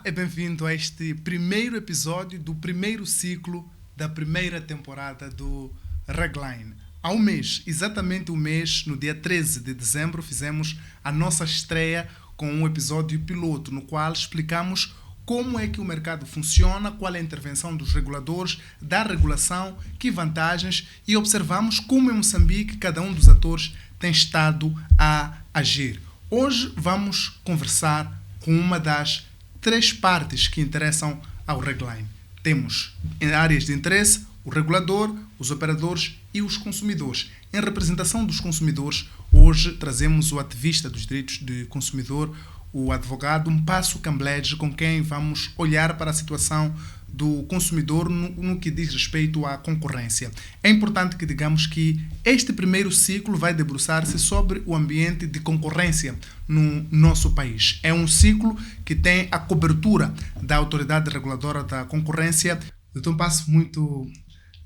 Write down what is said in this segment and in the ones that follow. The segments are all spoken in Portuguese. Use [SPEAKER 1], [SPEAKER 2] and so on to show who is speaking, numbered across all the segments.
[SPEAKER 1] e bem-vindo a este primeiro episódio do primeiro ciclo da primeira temporada do Regline. Há um mês, exatamente um mês, no dia 13 de dezembro, fizemos a nossa estreia com um episódio piloto, no qual explicamos como é que o mercado funciona, qual é a intervenção dos reguladores, da regulação, que vantagens, e observamos como em Moçambique cada um dos atores tem estado a agir. Hoje vamos conversar com uma das três partes que interessam ao Regline. Temos em áreas de interesse o regulador, os operadores e os consumidores. Em representação dos consumidores, hoje trazemos o ativista dos direitos do consumidor, o advogado Mpasso Cambledge, com quem vamos olhar para a situação do consumidor no que diz respeito à concorrência. É importante que digamos que este primeiro ciclo vai debruçar-se sobre o ambiente de concorrência no nosso país. É um ciclo que tem a cobertura da Autoridade Reguladora da Concorrência. Doutor Mpasso, muito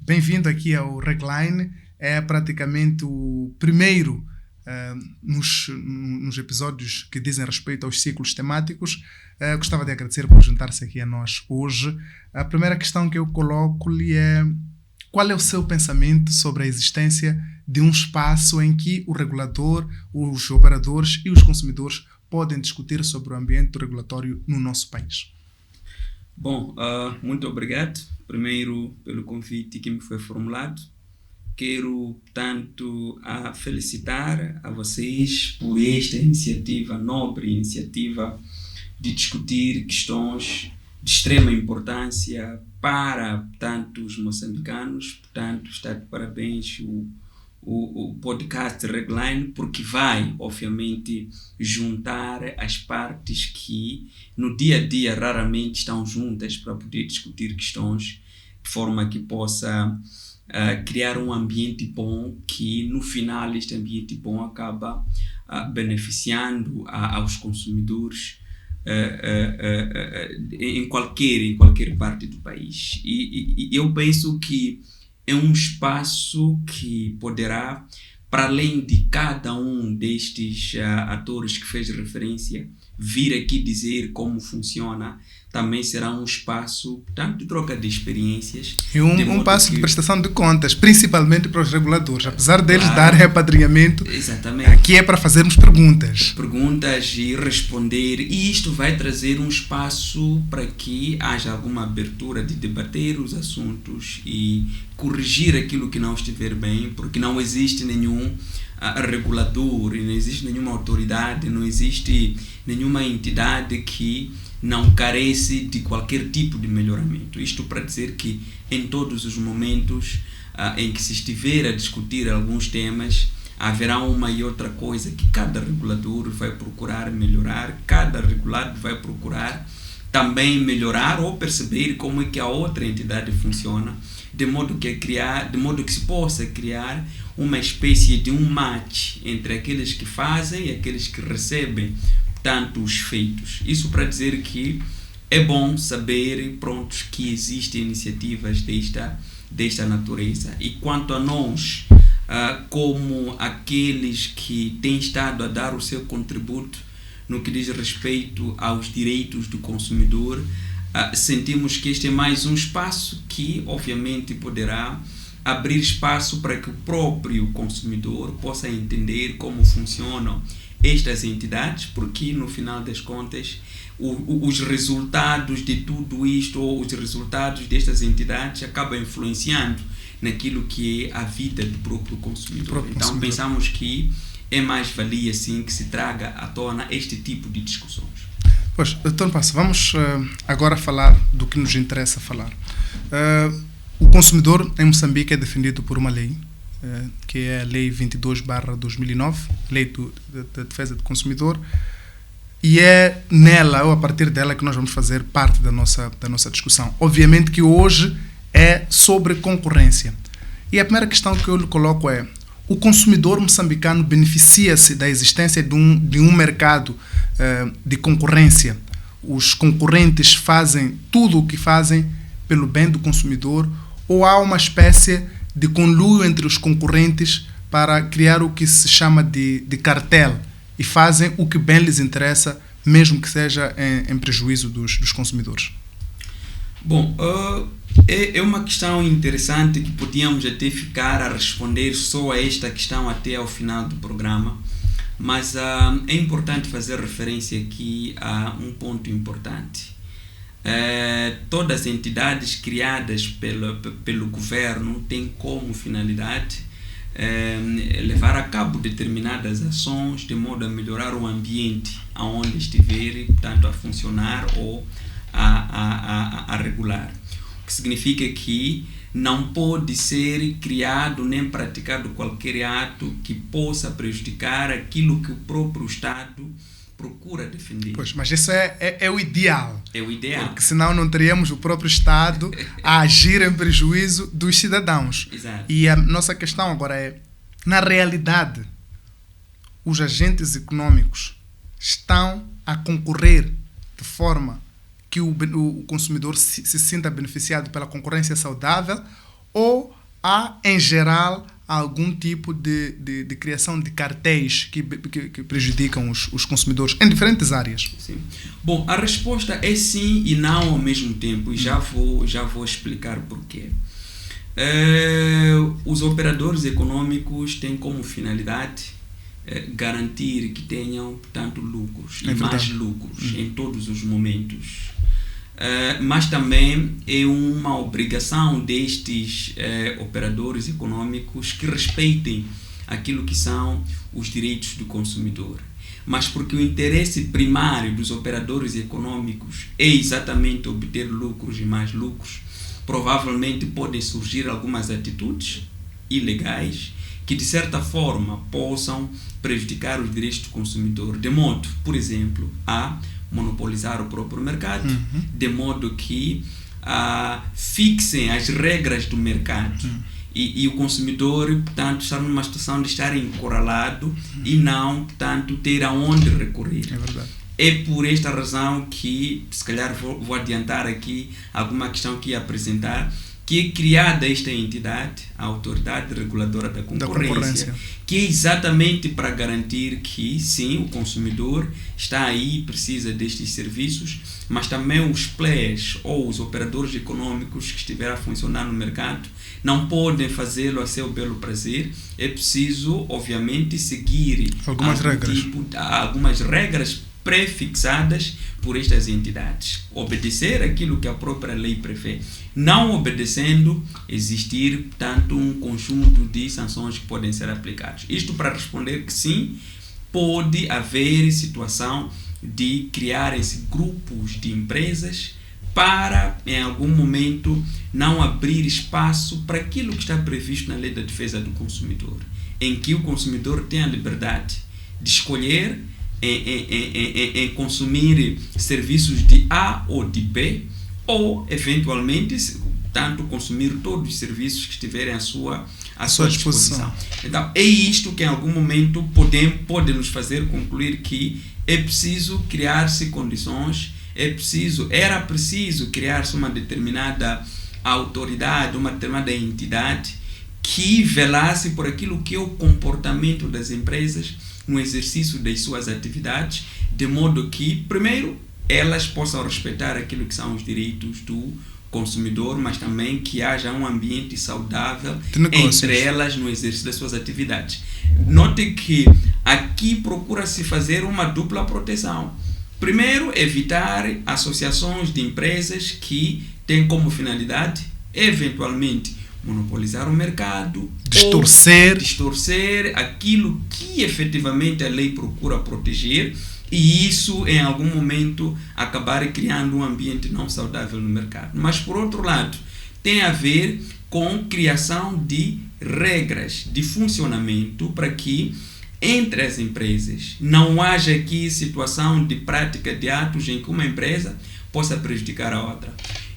[SPEAKER 1] bem-vindo aqui ao Regline. É praticamente o primeiro nos episódios que dizem respeito aos ciclos temáticos. Gostava de agradecer por juntar-se aqui a nós hoje. A primeira questão que eu coloco-lhe é: qual é o seu pensamento sobre a existência de um espaço em que o regulador, os operadores e os consumidores podem discutir sobre o ambiente regulatório no nosso país?
[SPEAKER 2] Bom, muito obrigado, primeiro, pelo convite que me foi formulado. Quero, portanto, felicitar a vocês por esta iniciativa, nobre iniciativa, de discutir questões de extrema importância para, portanto, os moçambicanos. Portanto, está de parabéns o podcast Regline, porque vai, obviamente, juntar as partes que, no dia a dia, raramente estão juntas para poder discutir questões de forma que possa criar um ambiente bom, que no final este ambiente bom acaba beneficiando aos consumidores em qualquer parte do país. E eu penso que é um espaço que poderá, para além de cada um destes atores que fez referência, vir aqui dizer como funciona, também será um espaço, tanto de troca de experiências.
[SPEAKER 1] E um passo de prestação de contas, principalmente para os reguladores. Apesar deles darem apadrinhamento,
[SPEAKER 2] exatamente,
[SPEAKER 1] aqui é para fazermos perguntas.
[SPEAKER 2] Perguntas e responder. E isto vai trazer um espaço para que haja alguma abertura de debater os assuntos e corrigir aquilo que não estiver bem, porque não existe nenhum regulador, não existe nenhuma autoridade, não existe nenhuma entidade que não carece de qualquer tipo de melhoramento. Isto para dizer que em todos os momentos em que se estiver a discutir alguns temas, haverá uma e outra coisa que cada regulador vai procurar melhorar, cada regulado vai procurar também melhorar ou perceber como é que a outra entidade funciona, de modo que se possa criar uma espécie de um match entre aqueles que fazem e aqueles que recebem tanto os feitos. Isso para dizer que é bom saber, prontos, que existem iniciativas desta natureza. E quanto a nós, como aqueles que têm estado a dar o seu contributo no que diz respeito aos direitos do consumidor, sentimos que este é mais um espaço que, obviamente, poderá abrir espaço para que o próprio consumidor possa entender como funcionam estas entidades, porque no final das contas os resultados de tudo isto, ou os resultados destas entidades, acabam influenciando naquilo que é a vida do próprio consumidor. Então pensamos que é mais-valia sim que se traga à tona este tipo de discussões.
[SPEAKER 1] Pois, doutor Mpasso, vamos agora falar do que nos interessa falar. O consumidor em Moçambique é defendido por uma lei, que é a Lei 22/2009, Lei da Defesa do Consumidor, e é nela, ou a partir dela, que nós vamos fazer parte da nossa discussão. Obviamente que hoje é sobre concorrência. E a primeira questão que eu lhe coloco é: o consumidor moçambicano beneficia-se da existência de um mercado de concorrência? Os concorrentes fazem tudo o que fazem pelo bem do consumidor, ou há uma espécie de conluio entre os concorrentes para criar o que se chama de cartel e fazem o que bem lhes interessa mesmo que seja em prejuízo dos consumidores?
[SPEAKER 2] Bom, é uma questão interessante que podíamos até ficar a responder só a esta questão até ao final do programa, mas é importante fazer referência aqui a um ponto importante. Todas as entidades criadas pelo governo têm como finalidade levar a cabo determinadas ações de modo a melhorar o ambiente aonde estiver, tanto a funcionar ou a regular. O que significa que não pode ser criado nem praticado qualquer ato que possa prejudicar aquilo que o próprio Estado procura defender.
[SPEAKER 1] Pois, mas isso é o ideal.
[SPEAKER 2] É o ideal.
[SPEAKER 1] Porque senão não teríamos o próprio Estado a agir em prejuízo dos cidadãos.
[SPEAKER 2] Exato.
[SPEAKER 1] E a nossa questão agora é, na realidade, os agentes econômicos estão a concorrer de forma que o consumidor se sinta beneficiado pela concorrência saudável, ou há, em geral, algum tipo de criação de cartéis que prejudicam os consumidores em diferentes áreas?
[SPEAKER 2] Sim. Bom, a resposta é sim e não ao mesmo tempo, e já vou explicar porquê. Os operadores econômicos têm como finalidade garantir que tenham, portanto, lucros e mais lucros em todos os momentos. Mas também é uma obrigação destes operadores econômicos que respeitem aquilo que são os direitos do consumidor. Mas porque o interesse primário dos operadores econômicos é exatamente obter lucros e mais lucros, provavelmente podem surgir algumas atitudes ilegais que, de certa forma, possam prejudicar os direitos do consumidor, de modo, por exemplo, a monopolizar o próprio mercado, de modo que fixem as regras do mercado e o consumidor, portanto, está numa situação de estar encurralado e não, portanto, ter aonde recorrer.
[SPEAKER 1] É verdade.
[SPEAKER 2] É por esta razão que, se calhar vou adiantar aqui alguma questão que ia apresentar, que é criada esta entidade, a Autoridade Reguladora da Concorrência, que é exatamente para garantir que, sim, o consumidor está aí, precisa destes serviços, mas também os players ou os operadores econômicos que estiverem a funcionar no mercado não podem fazê-lo a seu belo prazer. É preciso, obviamente, seguir algumas regras prefixadas por estas entidades, obedecer aquilo que a própria lei prevê. Não obedecendo, existir, portanto, um conjunto de sanções que podem ser aplicadas. Isto para responder que sim, pode haver situação de criarem-se grupos de empresas para, em algum momento, não abrir espaço para aquilo que está previsto na Lei da Defesa do Consumidor, em que o consumidor tem a liberdade de escolher em consumir serviços de A ou de B, ou eventualmente tanto consumir todos os serviços que estiverem à sua disposição. Então é isto que em algum momento pode nos fazer concluir que é preciso criar-se condições, era preciso criar-se uma determinada autoridade, uma determinada entidade que velasse por aquilo que é o comportamento das empresas no exercício das suas atividades, de modo que, primeiro, elas possam respeitar aquilo que são os direitos do consumidor, mas também que haja um ambiente saudável entre elas no exercício das suas atividades. Note que aqui procura-se fazer uma dupla proteção. Primeiro, evitar associações de empresas que têm como finalidade, eventualmente, monopolizar o mercado, distorcer aquilo que efetivamente a lei procura proteger, e isso em algum momento acabar criando um ambiente não saudável no mercado. Mas por outro lado, tem a ver com criação de regras de funcionamento para que entre as empresas não haja aqui situação de prática de atos em que uma empresa possa prejudicar a outra.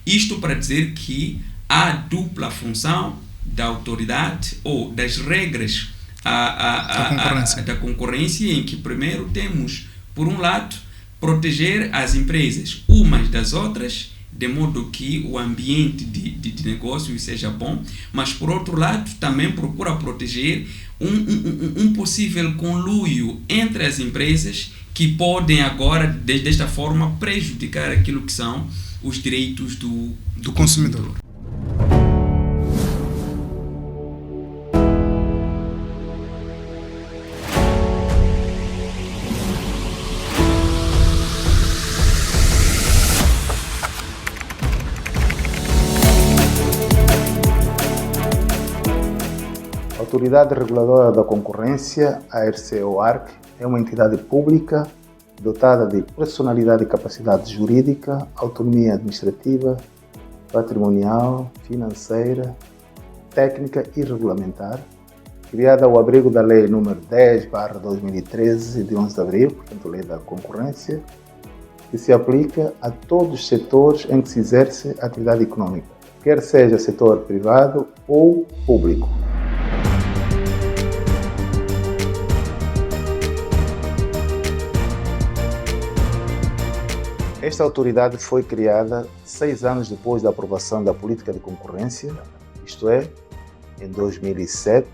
[SPEAKER 2] Isto para dizer que há dupla função da autoridade ou das regras da concorrência, em que primeiro temos, por um lado, proteger as empresas umas das outras de modo que o ambiente de negócio seja bom, mas por outro lado também procura proteger um possível conluio entre as empresas que podem agora, desta forma, prejudicar aquilo que são os direitos do consumidor.
[SPEAKER 3] A Autoridade Reguladora da Concorrência, ARC, é uma entidade pública dotada de personalidade e capacidade jurídica, autonomia administrativa, patrimonial, financeira, técnica e regulamentar, criada ao abrigo da Lei nº 10/2013, de 11 de abril, portanto, Lei da Concorrência, que se aplica a todos os setores em que se exerce atividade econômica, quer seja setor privado ou público. Esta autoridade foi criada 6 anos depois da aprovação da política de concorrência, isto é, em 2007,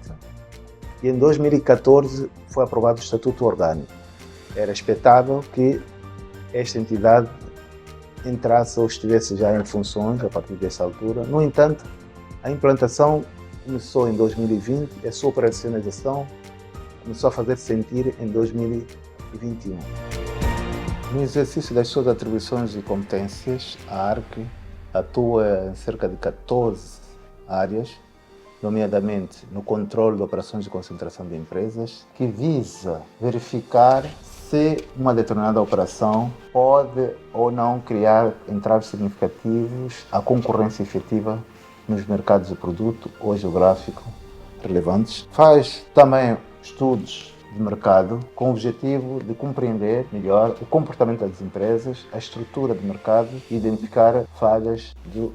[SPEAKER 3] e em 2014 foi aprovado o Estatuto Orgânico. Era expectável que esta entidade entrasse ou estivesse já em funções a partir dessa altura. No entanto, a implantação começou em 2020 e a sua operacionalização começou a fazer-se sentir em 2021. No exercício das suas atribuições e competências, a ARC atua em cerca de 14 áreas, nomeadamente no controle de operações de concentração de empresas, que visa verificar se uma determinada operação pode ou não criar entraves significativos à concorrência efetiva nos mercados de produto ou geográfico relevantes. Faz também estudos de mercado com o objetivo de compreender melhor o comportamento das empresas, a estrutura do mercado e identificar falhas do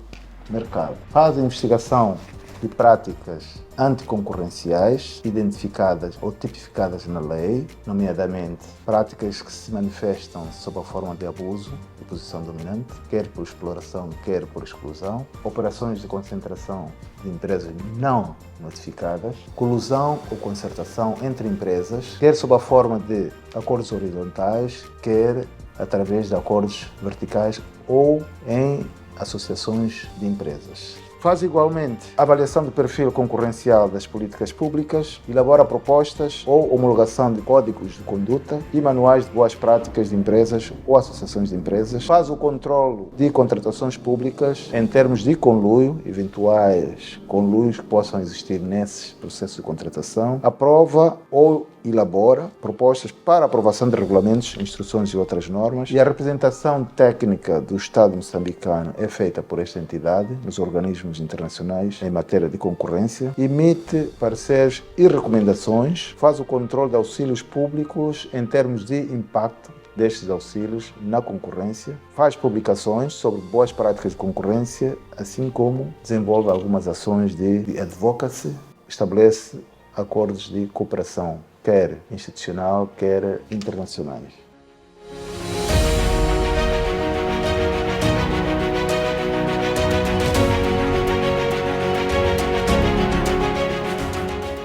[SPEAKER 3] mercado. Faz a investigação de práticas anticoncorrenciais identificadas ou tipificadas na lei, nomeadamente práticas que se manifestam sob a forma de abuso de posição dominante, quer por exploração, quer por exclusão, operações de concentração de empresas não notificadas, colusão ou concertação entre empresas, quer sob a forma de acordos horizontais, quer através de acordos verticais ou em associações de empresas. Faz igualmente a avaliação do perfil concorrencial das políticas públicas, elabora propostas ou homologação de códigos de conduta e manuais de boas práticas de empresas ou associações de empresas, faz o controle de contratações públicas em termos de conluio, eventuais conluios que possam existir nesses processos de contratação, aprova ou elabora propostas para aprovação de regulamentos, instruções e outras normas, e a representação técnica do Estado moçambicano é feita por esta entidade nos organismos internacionais em matéria de concorrência, emite pareceres e recomendações, faz o controle de auxílios públicos em termos de impacto destes auxílios na concorrência, faz publicações sobre boas práticas de concorrência, assim como desenvolve algumas ações de advocacy, estabelece acordos de cooperação, quer institucional, quer internacionais.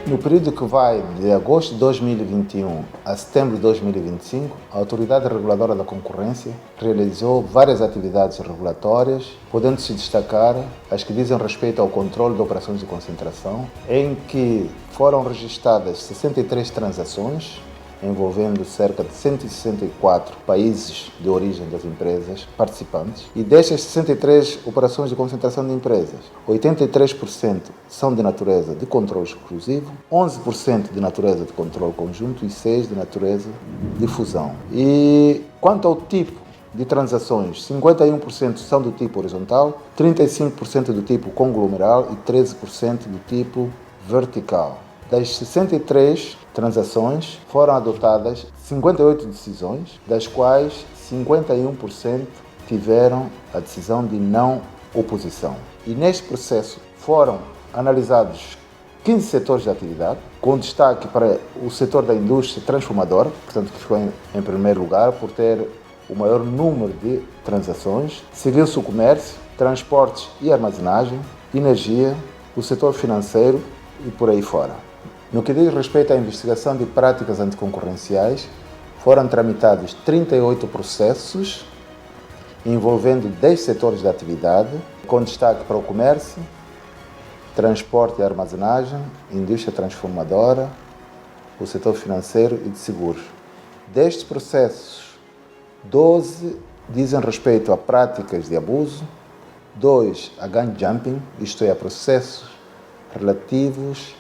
[SPEAKER 3] No período que vai de agosto de 2021 a setembro de 2025, a Autoridade Reguladora da Concorrência realizou várias atividades regulatórias, podendo-se destacar as que dizem respeito ao controle de operações de concentração, em que foram registradas 63 transações, envolvendo cerca de 164 países de origem das empresas participantes. E destas 63 operações de concentração de empresas, 83% são de natureza de controle exclusivo, 11% de natureza de controle conjunto e 6% de natureza de fusão. E quanto ao tipo de transações, 51% são do tipo horizontal, 35% do tipo conglomeral e 13% do tipo vertical. Das 63 transações, foram adotadas 58 decisões, das quais 51% tiveram a decisão de não oposição. E neste processo foram analisados 15 setores de atividade, com destaque para o setor da indústria transformadora, portanto que ficou em primeiro lugar por ter o maior número de transações, seguiu-se o comércio, transportes e armazenagem, energia, o setor financeiro e por aí fora. No que diz respeito à investigação de práticas anticoncorrenciais, foram tramitados 38 processos envolvendo 10 setores de atividade, com destaque para o comércio, transporte e armazenagem, indústria transformadora, o setor financeiro e de seguros. Destes processos, 12 dizem respeito a práticas de abuso, 2 a gun jumping, isto é, a processos relativos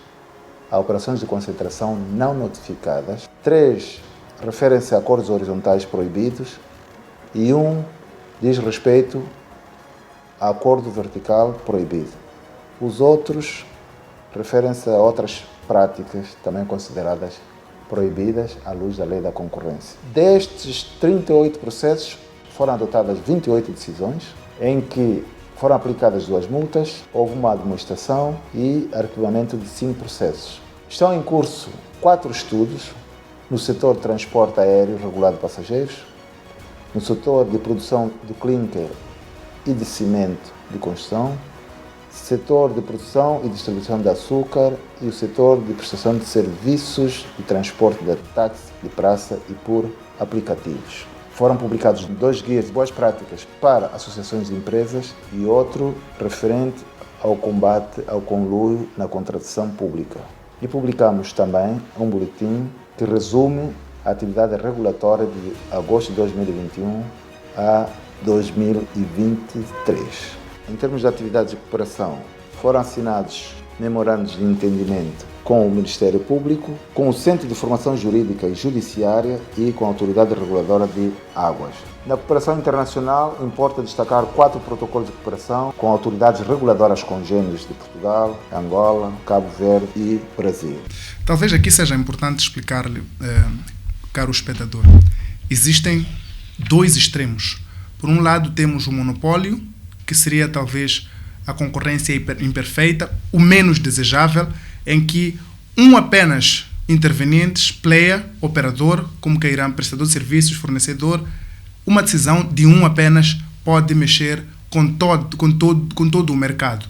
[SPEAKER 3] a operações de concentração não notificadas, 3 referem-se a acordos horizontais proibidos e 1 diz respeito a acordo vertical proibido. Os outros referem-se a outras práticas também consideradas proibidas à luz da lei da concorrência. Destes 38 processos, foram adotadas 28 decisões, em que foram aplicadas 2 multas, houve uma admoestação e arquivamento de 5 processos. Estão em curso 4 estudos no setor de transporte aéreo regulado de passageiros, no setor de produção de clinker e de cimento de construção, setor de produção e distribuição de açúcar e o setor de prestação de serviços de transporte de táxi, de praça e por aplicativos. Foram publicados 2 guias de boas práticas para associações de empresas e outro referente ao combate ao conluio na contratação pública. E publicamos também um boletim que resume a atividade regulatória de agosto de 2021 a 2023. Em termos de atividades de cooperação, foram assinados memorandos de entendimento com o Ministério Público, com o Centro de Formação Jurídica e Judiciária e com a Autoridade Reguladora de Águas. Na cooperação internacional, importa destacar 4 protocolos de cooperação com autoridades reguladoras congêneres de Portugal, Angola, Cabo Verde e Brasil.
[SPEAKER 1] Talvez aqui seja importante explicar-lhe, caro espectador, existem 2 extremos. Por um lado, temos o monopólio, que seria talvez a concorrência imperfeita, o menos desejável, em que apenas intervenientes, player, operador, como queiram, prestador de serviços, fornecedor, uma decisão de apenas pode mexer com todo o mercado.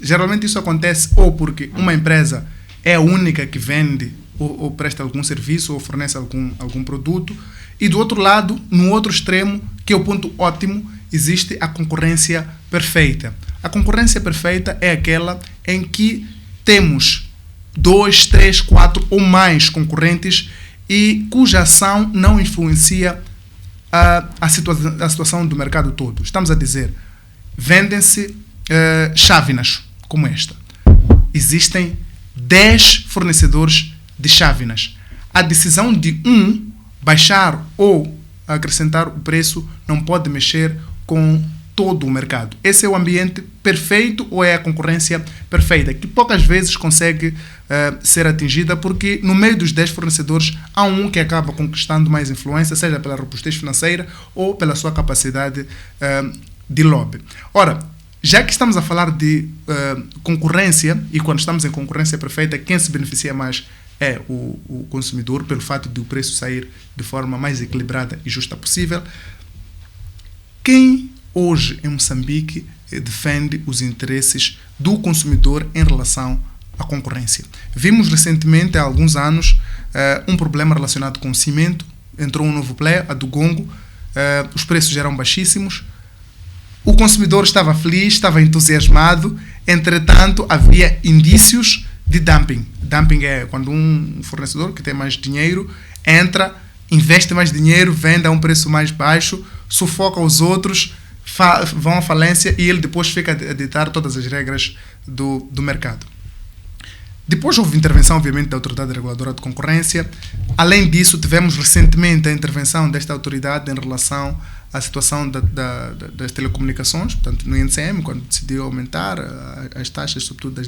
[SPEAKER 1] Geralmente isso acontece ou porque uma empresa é a única que vende ou presta algum serviço ou fornece algum produto, e do outro lado, no outro extremo, que é o ponto ótimo, existe a concorrência perfeita. A concorrência perfeita é aquela em que temos 2, 3, 4 ou mais concorrentes e cuja ação não influencia a situação do mercado todo. Estamos a dizer, vendem-se chávenas como esta. Existem 10 fornecedores de chávenas. A decisão de baixar ou acrescentar o preço não pode mexer com todo o mercado. Esse é o ambiente perfeito ou é a concorrência perfeita, que poucas vezes consegue ser atingida, porque no meio dos 10 fornecedores há que acaba conquistando mais influência, seja pela robustez financeira ou pela sua capacidade de lobby. Ora, já que estamos a falar de concorrência, e quando estamos em concorrência perfeita, quem se beneficia mais é o consumidor, pelo fato de o preço sair de forma mais equilibrada e justa possível. Quem hoje em Moçambique defende os interesses do consumidor em relação à concorrência? Vimos recentemente, há alguns anos, um problema relacionado com o cimento. Entrou um novo player, a do Gongo, os preços eram baixíssimos, o consumidor estava feliz, estava entusiasmado, entretanto havia indícios de dumping. Dumping é quando um fornecedor que tem mais dinheiro entra, investe mais dinheiro, vende a um preço mais baixo, sufoca os outros, vão à falência e ele depois fica a ditar todas as regras do mercado. Depois houve intervenção, obviamente, da Autoridade Reguladora de Concorrência. Além disso, tivemos recentemente a intervenção desta autoridade em relação à situação das telecomunicações, portanto, no INCM, quando decidiu aumentar as taxas, sobretudo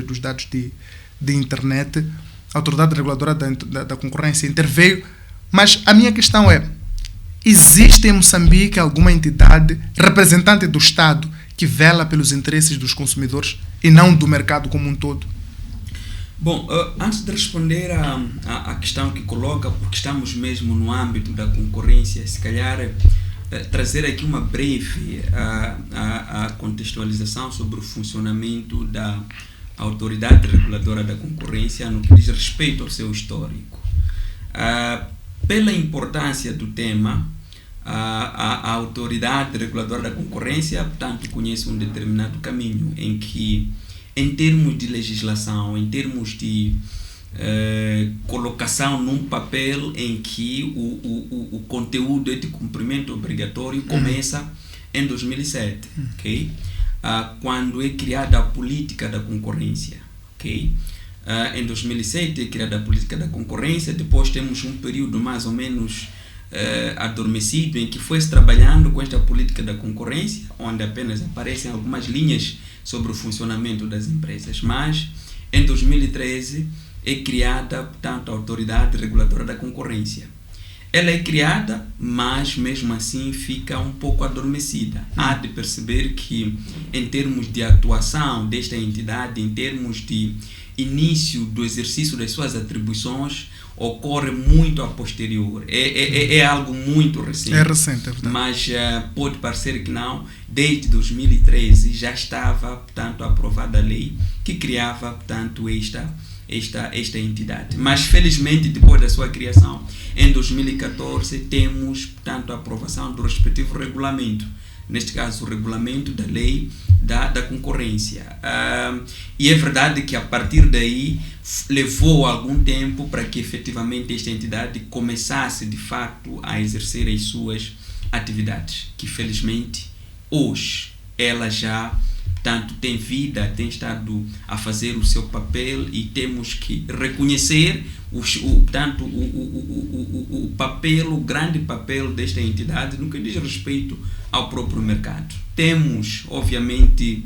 [SPEAKER 1] dos dados de internet. A Autoridade Reguladora da Concorrência interveio. Mas a minha questão é, existe em Moçambique alguma entidade representante do Estado que vela pelos interesses dos consumidores e não do mercado como um todo?
[SPEAKER 2] Bom, antes de responder à questão que coloca, porque estamos mesmo no âmbito da concorrência, se calhar trazer aqui uma breve a contextualização sobre o funcionamento da Autoridade Reguladora da Concorrência no que diz respeito ao seu histórico. Pela importância do tema, a Autoridade Reguladora da Concorrência, portanto, conhece um determinado caminho em que, em termos de legislação, em termos de colocação num papel em que o conteúdo de cumprimento obrigatório começa em 2007, ok? Quando é criada a política da concorrência, ok? Em 2007 é criada a política da concorrência, depois temos um período mais ou menos adormecido em que foi-se trabalhando com esta política da concorrência, onde apenas aparecem algumas linhas sobre o funcionamento das empresas, mas em 2013 é criada, portanto, a Autoridade Reguladora da Concorrência. Ela é criada, mas mesmo assim fica um pouco adormecida. Há de perceber que, em termos de atuação desta entidade, em termos de início do exercício das suas atribuições, ocorre muito a posterior. É algo muito recente.
[SPEAKER 1] É recente, é verdade.
[SPEAKER 2] Mas pode parecer que não. Desde 2013 já estava, portanto, aprovada a lei que criava, portanto, esta entidade. Mas, felizmente, depois da sua criação, em 2014, temos, portanto, a aprovação do respectivo regulamento. Neste caso, o regulamento da lei da concorrência. E é verdade que, a partir daí, levou algum tempo para que, efetivamente, esta entidade começasse, de facto, a exercer as suas atividades, que, felizmente, hoje, ela já, portanto, tem vida, tem estado a fazer o seu papel, e temos que reconhecer o papel, o grande papel desta entidade no que diz respeito ao próprio mercado. Temos, obviamente,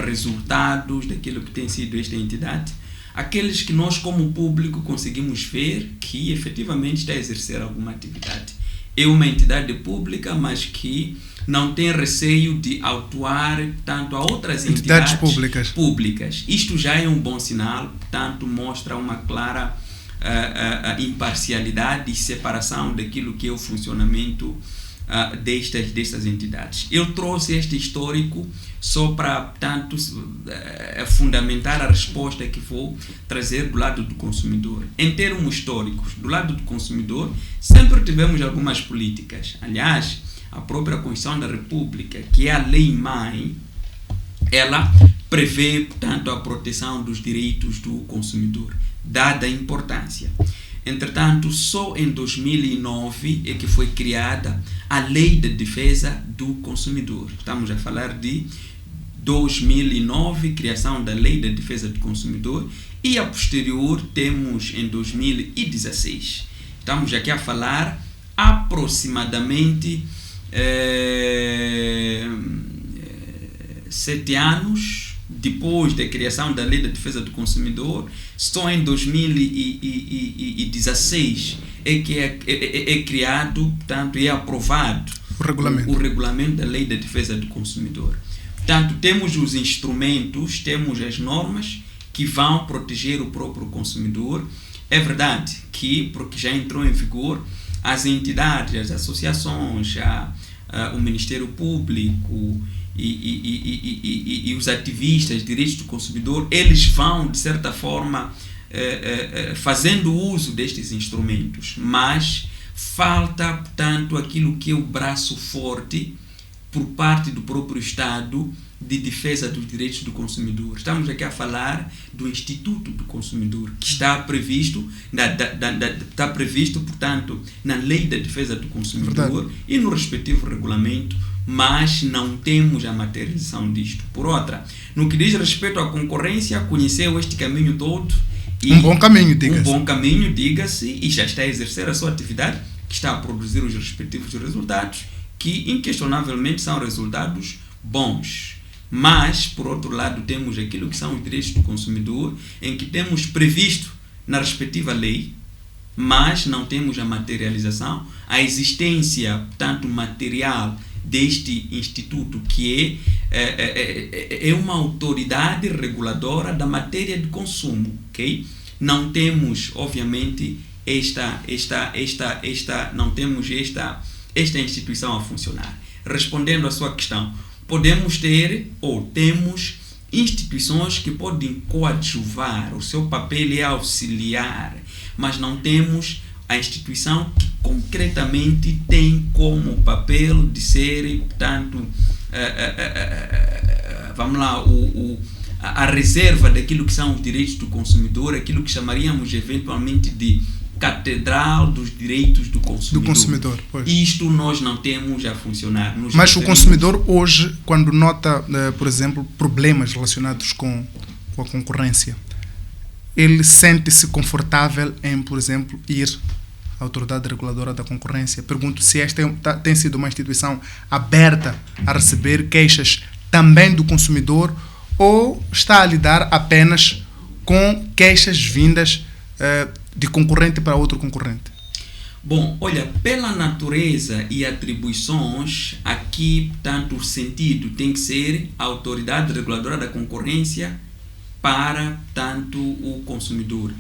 [SPEAKER 2] resultados daquilo que tem sido esta entidade, aqueles que nós, como público, conseguimos ver que efetivamente está a exercer alguma atividade. É uma entidade pública, mas que não tem receio de atuar, portanto, a outras entidades públicas. Isto já é um bom sinal, portanto, mostra uma clara imparcialidade e separação daquilo que é o funcionamento destas entidades. Eu trouxe este histórico só para, portanto, fundamentar a resposta que vou trazer do lado do consumidor. Em termos históricos, do lado do consumidor, sempre tivemos algumas políticas. Aliás, a própria Constituição da República, que é a lei-mãe, ela prevê, portanto, a proteção dos direitos do consumidor, dada a importância. Entretanto, só em 2009 é que foi criada a Lei de Defesa do Consumidor. Estamos a falar de 2009, criação da Lei de Defesa do Consumidor, e a posterior temos em 2016. Estamos aqui a falar aproximadamente 7 anos depois da criação da Lei de Defesa do Consumidor. Só em 2016 é que é criado, portanto, e é aprovado o regulamento da Lei de Defesa do Consumidor. Portanto, temos os instrumentos, temos as normas que vão proteger o próprio consumidor. É verdade que, porque já entrou em vigor, as entidades, as associações, o Ministério Público e os ativistas de direitos do consumidor, eles vão, de certa forma, fazendo uso destes instrumentos, mas falta, portanto, aquilo que é o braço forte por parte do próprio Estado de defesa dos direitos do consumidor. Estamos aqui a falar do Instituto do Consumidor, que está previsto, portanto, na Lei da Defesa do Consumidor e no respectivo regulamento, mas não temos a materialização disto. Por outra, no que diz respeito à concorrência, conheceu este caminho todo.
[SPEAKER 1] Um bom caminho,
[SPEAKER 2] diga-se, e já está a exercer a sua atividade, que está a produzir os respectivos resultados, que inquestionavelmente são resultados bons. Mas, por outro lado, temos aquilo que são os direitos do consumidor, em que temos previsto na respectiva lei, mas não temos a materialização, a existência, portanto, material deste instituto, que é uma autoridade reguladora da matéria de consumo, ok? Não temos, obviamente, não temos esta instituição a funcionar? Respondendo à sua questão, podemos ter ou temos instituições que podem coadjuvar, o seu papel é auxiliar, mas não temos a instituição que concretamente tem como papel de ser, portanto, vamos lá, a reserva daquilo que são os direitos do consumidor, aquilo que chamaríamos eventualmente de catedral dos direitos do consumidor.
[SPEAKER 1] Pois.
[SPEAKER 2] Isto nós não temos a funcionar.
[SPEAKER 1] Mas o consumidor hoje, quando nota, por exemplo, problemas relacionados com a concorrência, ele sente-se confortável em, por exemplo, ir à Autoridade Reguladora da Concorrência. Pergunto se esta tem sido uma instituição aberta a receber queixas também do consumidor ou está a lidar apenas com queixas vindas de concorrente para outro concorrente?
[SPEAKER 2] Bom, olha, pela natureza e atribuições, aqui, portanto, o sentido tem que ser a Autoridade Reguladora da Concorrência para, portanto, o consumidor.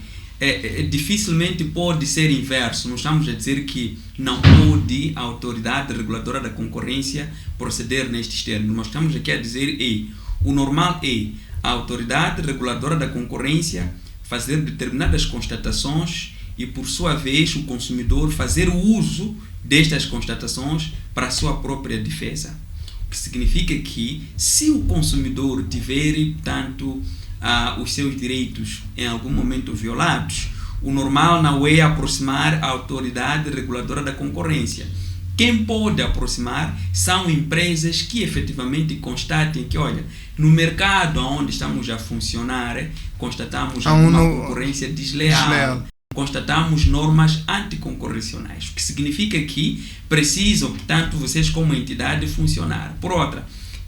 [SPEAKER 2] Dificilmente pode ser inverso. Não estamos a dizer que não pode a Autoridade Reguladora da Concorrência proceder nestes termos. Nós estamos aqui a dizer o normal é a Autoridade Reguladora da Concorrência fazer determinadas constatações e, por sua vez, o consumidor fazer o uso destas constatações para a sua própria defesa. O que significa que, se o consumidor tiver, portanto, os seus direitos em algum momento violados, o normal não é aproximar a Autoridade Reguladora da Concorrência. Quem pode aproximar são empresas que efetivamente constatem que, olha, no mercado onde estamos a funcionar, constatamos uma concorrência desleal, constatamos normas anticoncorrenciais, o que significa que precisam, portanto, vocês como entidade funcionar. Por outra,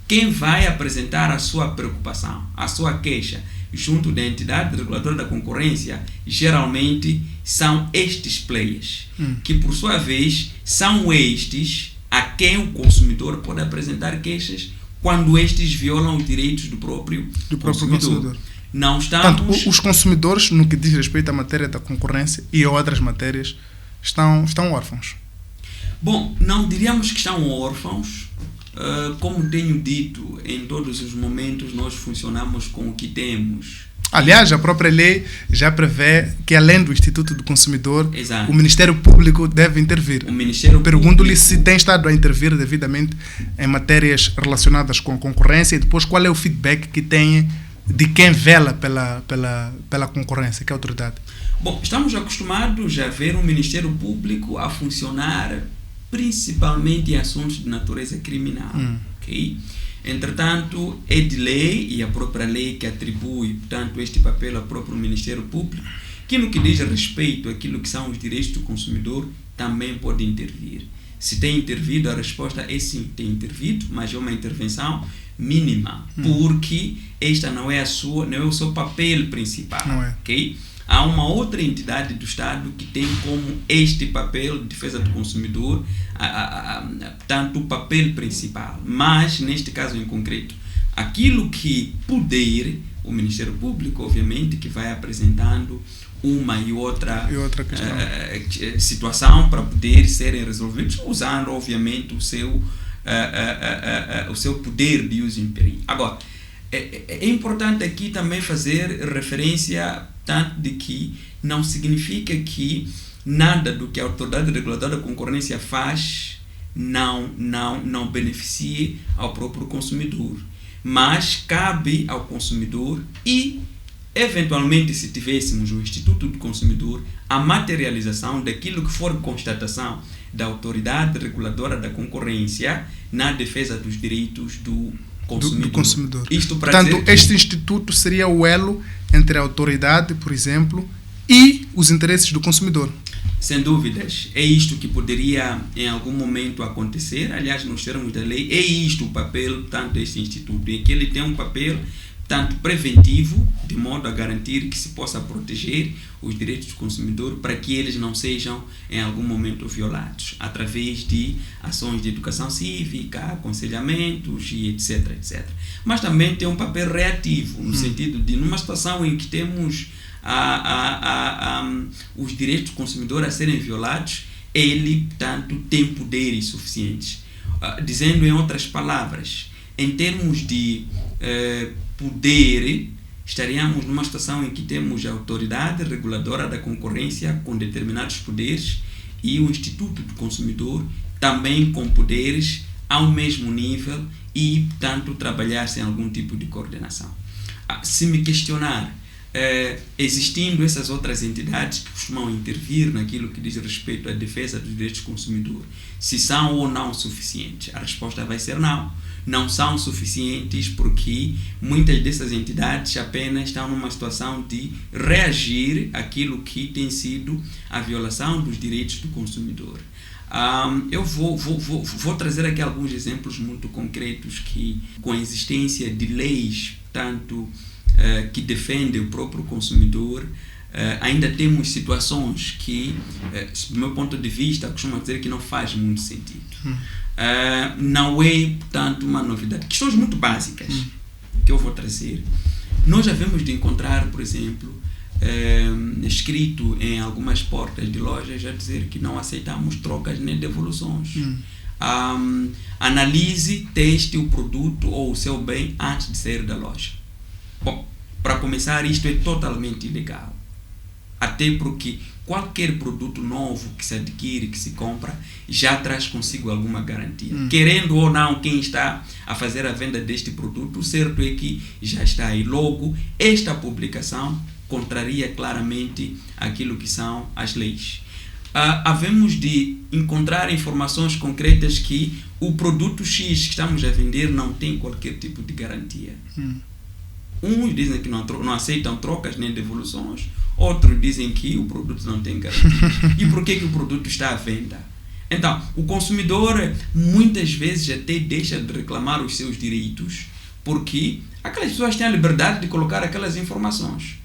[SPEAKER 2] quem vai apresentar a sua preocupação, a sua queixa, junto da entidade reguladora da concorrência, geralmente são estes players, que por sua vez são estes a quem o consumidor pode apresentar queixas quando estes violam os direitos do próprio consumidor. Não estamos...
[SPEAKER 1] Portanto, os consumidores, no que diz respeito à matéria da concorrência e a outras matérias, estão órfãos.
[SPEAKER 2] Bom, não diríamos que estão órfãos. Como tenho dito, em todos os momentos nós funcionamos com o que temos.
[SPEAKER 1] Aliás, a própria lei já prevê que, além do Instituto do Consumidor,
[SPEAKER 2] Exato,
[SPEAKER 1] o Ministério Público deve intervir. Pergunto-lhe se tem estado a intervir devidamente em matérias relacionadas com concorrência e depois qual é o feedback que tem de quem vela pela concorrência, que é a autoridade.
[SPEAKER 2] Bom, estamos acostumados a ver o Ministério Público a funcionar principalmente em assuntos de natureza criminal. Okay? Entretanto, é de lei, e a própria lei que atribui, portanto, este papel ao próprio Ministério Público, que no que diz respeito àquilo que são os direitos do consumidor, também pode intervir. Se tem intervido, a resposta é sim, tem intervido, mas é uma intervenção mínima, porque esta não é o seu papel principal.
[SPEAKER 1] Não é.
[SPEAKER 2] Okay? Há uma outra entidade do Estado que tem como este papel de defesa do consumidor, tanto o papel principal. Mas, neste caso em concreto, aquilo que puder, o Ministério Público, obviamente, que vai apresentando uma e outra situação para poder serem resolvidos, usando, obviamente, o seu poder de uso imperial. Agora, é importante aqui também fazer referência tanto de que não significa que nada do que a Autoridade Reguladora da Concorrência faz não beneficie ao próprio consumidor. Mas cabe ao consumidor e, eventualmente, se tivéssemos o Instituto do Consumidor, a materialização daquilo que for constatação da Autoridade Reguladora da Concorrência na defesa dos direitos do consumidor. Isto para
[SPEAKER 1] Portanto,
[SPEAKER 2] dizer que
[SPEAKER 1] este instituto seria o elo entre a autoridade, por exemplo, e os interesses do consumidor.
[SPEAKER 2] Sem dúvidas, é isto que poderia em algum momento acontecer. Aliás, nos termos da lei, é isto o papel, tanto deste instituto, em que ele tem um papel tanto preventivo, de modo a garantir que se possa proteger os direitos do consumidor para que eles não sejam em algum momento violados, através de ações de educação cívica, aconselhamentos e etc. Mas também tem um papel reativo, no sentido de, numa situação em que temos os direitos do consumidor a serem violados, ele, portanto, tem poderes suficientes. Dizendo em outras palavras, em termos de poder, estaríamos numa situação em que temos a autoridade reguladora da concorrência com determinados poderes e o Instituto do Consumidor também com poderes ao mesmo nível e, portanto, trabalhar-se em algum tipo de coordenação. Se me questionar, existindo essas outras entidades que costumam intervir naquilo que diz respeito à defesa dos direitos do consumidor, se são ou não suficientes, a resposta vai ser não. Não são suficientes porque muitas dessas entidades apenas estão numa situação de reagir àquilo que tem sido a violação dos direitos do consumidor. Eu vou trazer aqui alguns exemplos muito concretos que, com a existência de leis, tanto que defendem o próprio consumidor, ainda temos situações que, do meu ponto de vista, costumo dizer que não faz muito sentido. Não é, portanto, uma novidade. Questões muito básicas que eu vou trazer. Nós já vemos de encontrar, por exemplo, escrito em algumas portas de lojas a dizer que não aceitamos trocas nem devoluções. Analise, teste o produto ou o seu bem antes de sair da loja. Bom, para começar, isto é totalmente ilegal. Até porque qualquer produto novo que se adquire, que se compra, já traz consigo alguma garantia. Querendo ou não, quem está a fazer a venda deste produto, o certo é que já está aí. Logo, esta publicação contraria claramente aquilo que são as leis. Havemos de encontrar informações concretas que o produto X que estamos a vender não tem qualquer tipo de garantia. Uns dizem que não aceitam trocas nem devoluções, outros dizem que o produto não tem garantia. E por que o produto está à venda? Então, o consumidor muitas vezes até deixa de reclamar os seus direitos porque aquelas pessoas têm a liberdade de colocar aquelas informações.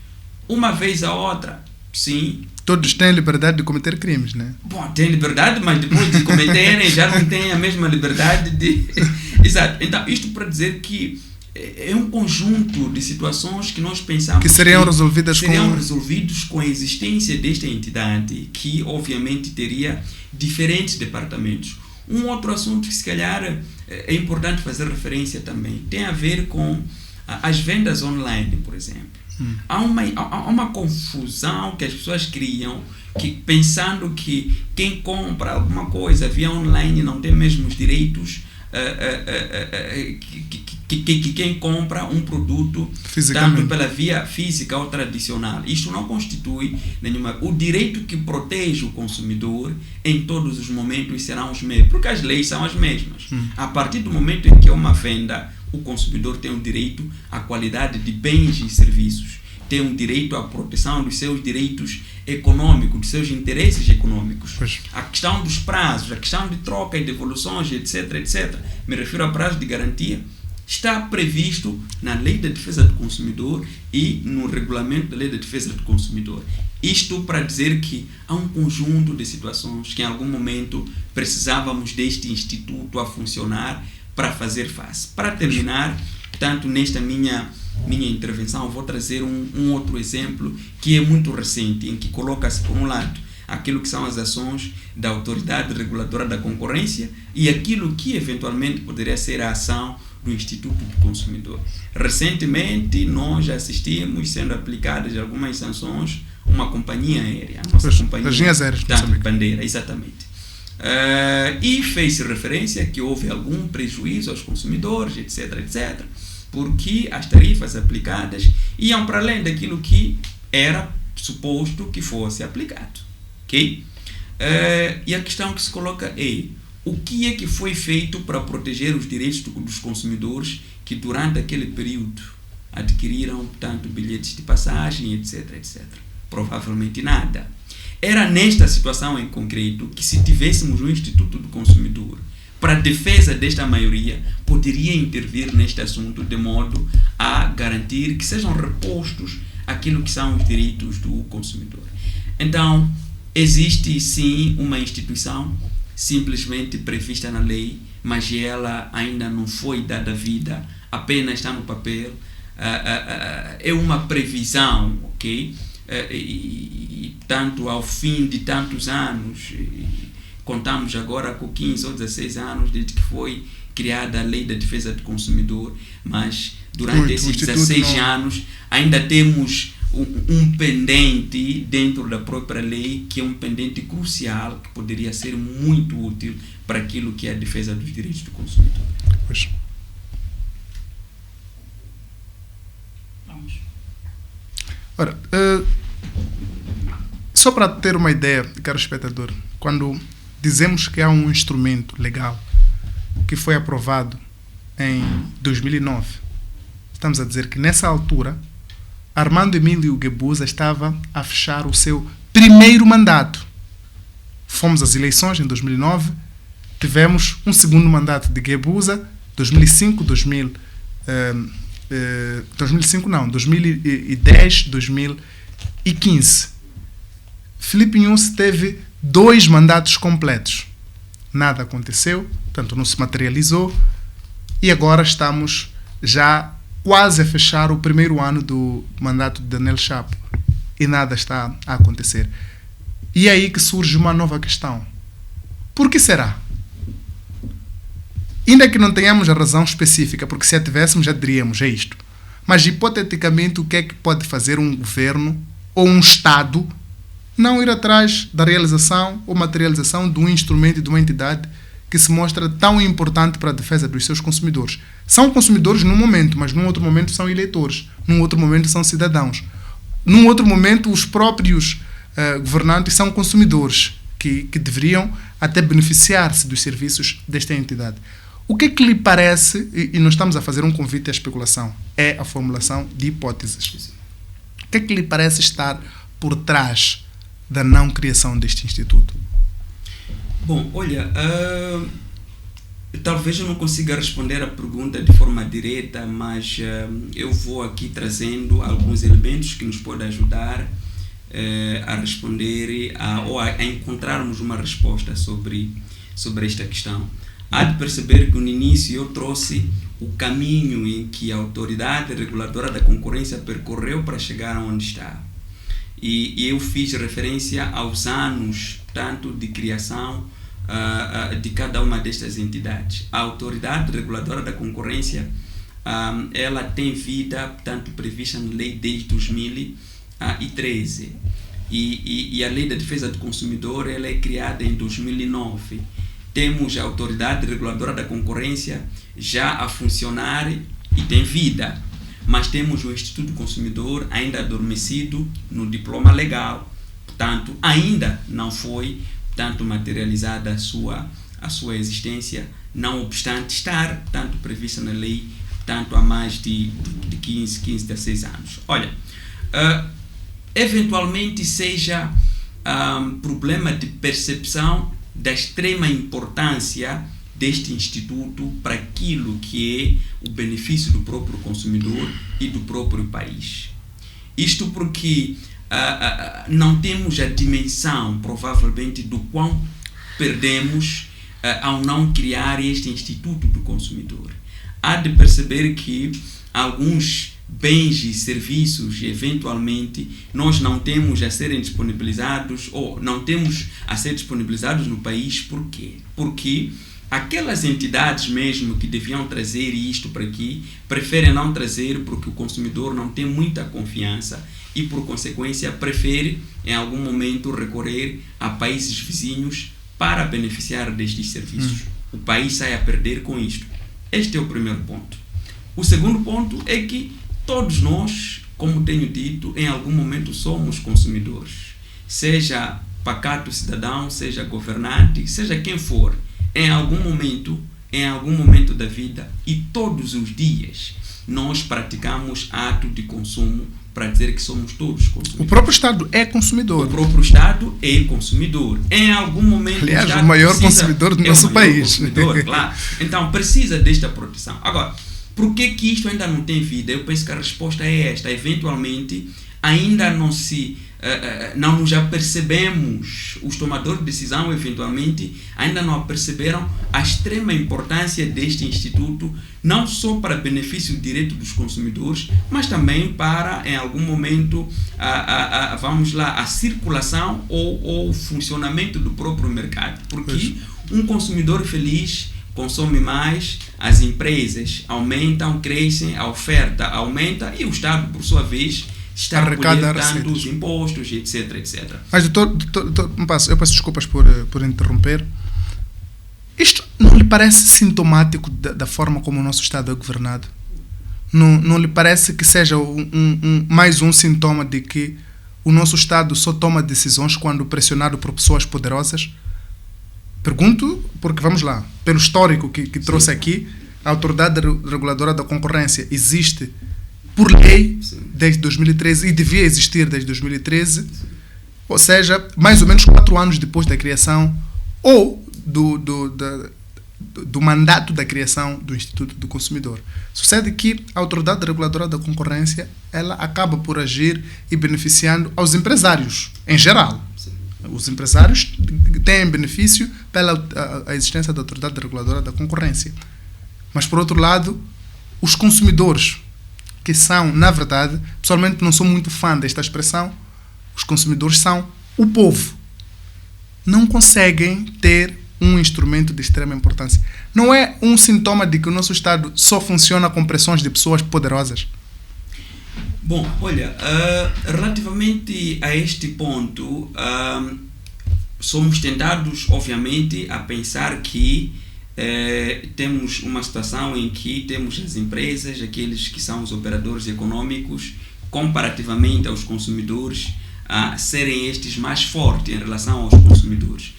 [SPEAKER 2] Uma vez a outra, sim.
[SPEAKER 1] Todos têm a liberdade de cometer crimes, né?
[SPEAKER 2] Bom, têm liberdade, mas depois de cometerem já não têm a mesma liberdade de... Exato. Então, isto para dizer que é um conjunto de situações que nós pensamos
[SPEAKER 1] que seriam resolvidos
[SPEAKER 2] com a existência desta entidade, que obviamente teria diferentes departamentos. Um outro assunto que se calhar é importante fazer referência também tem a ver com as vendas online, por exemplo. Há uma confusão que as pessoas criam, que pensando que quem compra alguma coisa via online não tem mesmo os direitos que quem compra um produto tanto pela via física ou tradicional. Isto não constitui nenhuma... O direito que protege o consumidor em todos os momentos serão os mesmos, porque as leis são as mesmas. A partir do momento em que é uma venda, o consumidor tem o direito à qualidade de bens e serviços, tem um direito à proteção dos seus direitos econômicos, dos seus interesses econômicos.
[SPEAKER 1] Pois.
[SPEAKER 2] A questão dos prazos, a questão de troca e devoluções, etc., etc., me refiro a prazo de garantia, está previsto na Lei da Defesa do Consumidor e no Regulamento da Lei da Defesa do Consumidor. Isto para dizer que há um conjunto de situações que em algum momento precisávamos deste instituto a funcionar para fazer face. Para terminar, portanto, nesta minha intervenção, vou trazer um outro exemplo que é muito recente, em que coloca-se, por um lado, aquilo que são as ações da Autoridade Reguladora da Concorrência e aquilo que eventualmente poderia ser a ação do Instituto do Consumidor. Recentemente, nós já assistimos sendo aplicadas algumas sanções a uma companhia aérea, a nossa companhia Bandeira, exatamente. E fez-se referência que houve algum prejuízo aos consumidores, etc., etc., porque as tarifas aplicadas iam para além daquilo que era suposto que fosse aplicado. Okay? E a questão que se coloca é: o que é que foi feito para proteger os direitos dos consumidores que durante aquele período adquiriram, portanto, bilhetes de passagem, etc., etc.? Provavelmente nada. Era nesta situação em concreto que, se tivéssemos um Instituto do Consumidor para a defesa desta maioria, poderia intervir neste assunto de modo a garantir que sejam repostos aquilo que são os direitos do consumidor. Então, existe sim uma instituição simplesmente prevista na lei, mas ela ainda não foi dada vida, apenas está no papel. É uma previsão, ok? E tanto ao fim de tantos anos, contamos agora com 15 ou 16 anos desde que foi criada a Lei da Defesa do Consumidor, mas durante esses 16 anos ainda temos um pendente dentro da própria lei, que é um pendente crucial, que poderia ser muito útil para aquilo que é a defesa dos direitos do consumidor.
[SPEAKER 1] Pois.
[SPEAKER 2] Vamos.
[SPEAKER 1] Ora, só para ter uma ideia, caro espectador, quando dizemos que há um instrumento legal que foi aprovado em 2009, estamos a dizer que nessa altura Armando Emílio Guebuza estava a fechar o seu primeiro mandato. Fomos às eleições em 2009, tivemos um segundo mandato de Guebuza, 2010, 2015. Filipe Nyusi teve 2 mandatos completos. Nada aconteceu, portanto não se materializou, e agora estamos já quase a fechar o primeiro ano do mandato de Daniel Chapo e nada está a acontecer. E é aí que surge uma nova questão. Por que será? Ainda que não tenhamos a razão específica, porque se a tivéssemos já diríamos, é isto. Mas hipoteticamente, o que é que pode fazer um governo ou um Estado não ir atrás da realização ou materialização de um instrumento e de uma entidade que se mostra tão importante para a defesa dos seus consumidores? São consumidores num momento, mas num outro momento são eleitores, num outro momento são cidadãos, num outro momento os próprios governantes são consumidores que deveriam até beneficiar-se dos serviços desta entidade. O que é que lhe parece, e nós estamos a fazer um convite à especulação, é a formulação de hipóteses. O que é que lhe parece estar por trás da não criação deste instituto?
[SPEAKER 2] Bom, olha, talvez eu não consiga responder a pergunta de forma direta, mas eu vou aqui trazendo alguns elementos que nos podem ajudar a responder ou a encontrarmos uma resposta sobre esta questão. Há de perceber que no início eu trouxe o caminho em que a autoridade reguladora da concorrência percorreu para chegar onde está. E eu fiz referência aos anos, tanto de criação de cada uma destas entidades. A autoridade reguladora da concorrência, ela tem vida, portanto, prevista na lei desde 2013. E a lei da defesa do consumidor, ela é criada em 2009. Temos a autoridade reguladora da concorrência já a funcionar e tem vida, mas temos o Instituto do Consumidor ainda adormecido no diploma legal, portanto ainda não foi materializada a sua existência, não obstante estar tanto prevista na lei tanto há mais de 15, 16 anos. Olha, eventualmente seja problema de percepção da extrema importância deste instituto para aquilo que é o benefício do próprio consumidor e do próprio país. Isto porque não temos a dimensão, provavelmente, do quão perdemos ao não criar este instituto do consumidor. Há de perceber que alguns bens e serviços, eventualmente, nós não temos a serem disponibilizados ou não temos a ser disponibilizados no país. Por quê? Porque aquelas entidades mesmo que deviam trazer isto para aqui, preferem não trazer porque o consumidor não tem muita confiança e, por consequência, prefere em algum momento recorrer a países vizinhos para beneficiar destes serviços. O país sai a perder com isto. Este é o primeiro ponto. O segundo ponto é que todos nós, como tenho dito, em algum momento somos consumidores. Seja pacato cidadão, seja governante, seja quem for, em algum momento da vida e todos os dias, nós praticamos ato de consumo para dizer que somos todos consumidores.
[SPEAKER 1] O próprio Estado é consumidor.
[SPEAKER 2] O próprio Estado é consumidor. Em algum momento...
[SPEAKER 1] Aliás, o maior consumidor do nosso país.
[SPEAKER 2] Consumidor, claro. Então, precisa desta proteção. Agora, por que isto ainda não tem vida? Eu penso que a resposta é esta. Eventualmente, ainda não se não nos apercebemos, os tomadores de decisão eventualmente ainda não aperceberam a extrema importância deste instituto, não só para benefício direto dos consumidores, mas também para, em algum momento, a circulação ou funcionamento do próprio mercado. Porque um consumidor feliz consome mais, as empresas aumentam, crescem, a oferta aumenta e o Estado, por sua vez, está a recolher tantos impostos, etc, etc.
[SPEAKER 1] Mas, doutor, eu peço desculpas por interromper. Isto não lhe parece sintomático da forma como o nosso Estado é governado? Não lhe parece que seja mais um sintoma de que o nosso Estado só toma decisões quando pressionado por pessoas poderosas? Pergunto porque, vamos lá, pelo histórico que trouxe aqui, a Autoridade Reguladora da Concorrência existe por lei desde 2013 e devia existir desde 2013, ou seja, mais ou menos 4 anos depois da criação ou do mandato da criação do Instituto do Consumidor. Sucede que a Autoridade Reguladora da Concorrência ela acaba por agir e beneficiando aos empresários, em geral. Os empresários têm benefício pela a existência da Autoridade Reguladora da Concorrência. Mas, por outro lado, os consumidores, que são, na verdade, pessoalmente não sou muito fã desta expressão, os consumidores são o povo. Não conseguem ter um instrumento de extrema importância. Não é um sintoma de que o nosso Estado só funciona com pressões de pessoas poderosas?
[SPEAKER 2] Bom, olha, relativamente a este ponto, somos tentados, obviamente, a pensar que temos uma situação em que temos as empresas, aqueles que são os operadores econômicos, comparativamente aos consumidores, a serem estes mais fortes em relação aos consumidores.